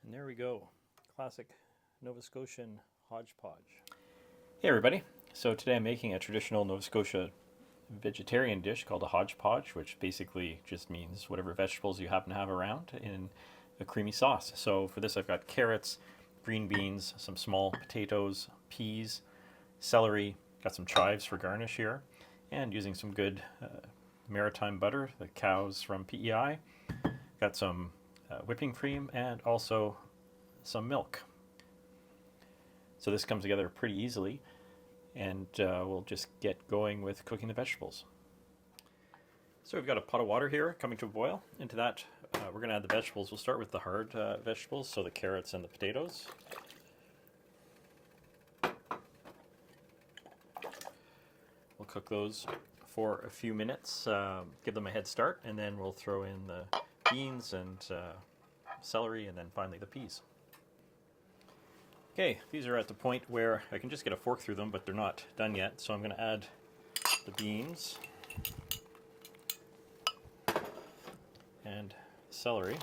And there we go. Classic Nova Scotian Hodge Podge. Hey everybody. So today I'm making a traditional Nova Scotia vegetarian dish called a Hodge Podge, which basically just means whatever vegetables you happen to have around in a creamy sauce. So for this I've got carrots, green beans, some small potatoes, peas, celery, got some chives for garnish here, and using some good maritime butter, the cows from PEI. Got some whipping cream and also some milk. So this comes together pretty easily, and we'll just get going with cooking the vegetables. So we've got a pot of water here coming to a boil. Into that we're going to add the vegetables. We'll start with the hard vegetables, so the carrots and the potatoes. We'll cook those for a few minutes, give them a head start, and then we'll throw in the beans and celery, and then finally the peas. Okay, these are at the point where I can just get a fork through them, but they're not done yet, so I'm going to add the beans and celery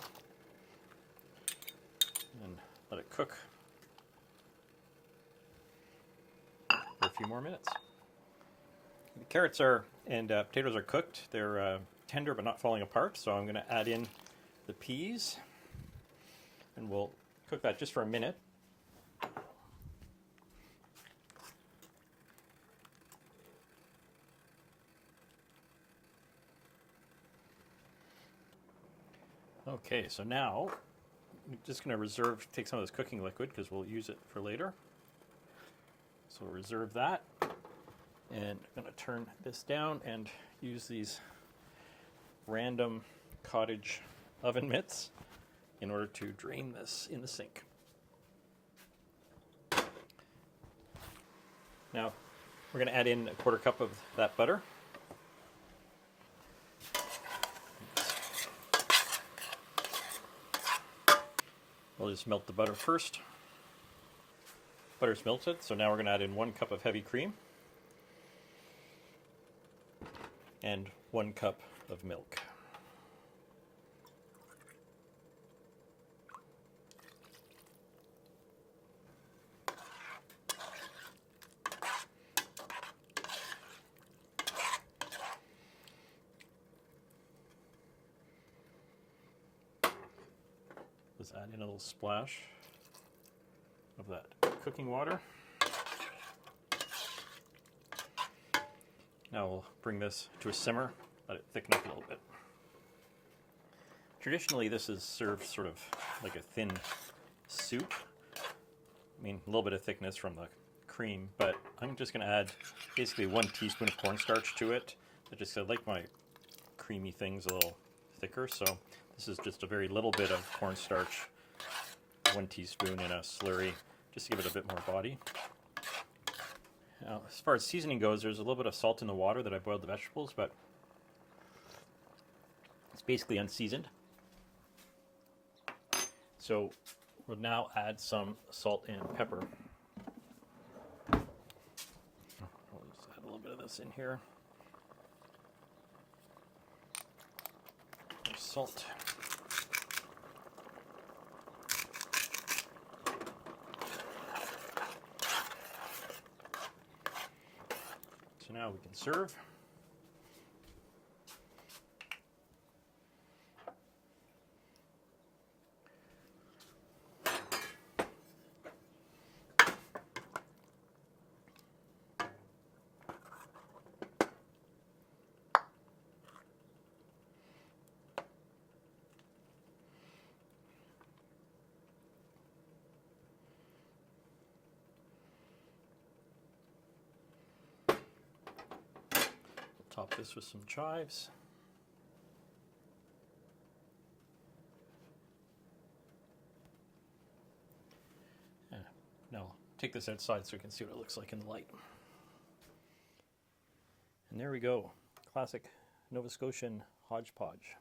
and let it cook for a few more minutes. The carrots and potatoes are cooked. They're tender but not falling apart, so I'm going to add in the peas, and we'll cook that just for a minute. Okay, so now I'm just going to take some of this cooking liquid because we'll use it for later. So we'll reserve that, and I'm going to turn this down and use these random cottage oven mitts in order to drain this in the sink. Now we're going to add in a quarter cup of that butter. We'll just melt the butter first. Butter's melted, so now we're going to add in 1 cup of heavy cream and 1 cup of milk. Let's add in a little splash of that cooking water. Now we'll bring this to a simmer, let it thicken up a little bit. Traditionally this is served sort of like a thin soup. I mean, a little bit of thickness from the cream, but I'm just going to add basically 1 teaspoon of cornstarch to it. I like my creamy things a little thicker, so this is just a very little bit of cornstarch, 1 teaspoon in a slurry, just to give it a bit more body. Now, as far as seasoning goes, there's a little bit of salt in the water that I boiled the vegetables, but it's basically unseasoned. So we'll now add some salt and pepper. I'll just add a little bit of this in here. Salt. So now we can serve. Top this with some chives. Now take this outside so we can see what it looks like in the light. And there we go. Classic Nova Scotian Hodge Podge.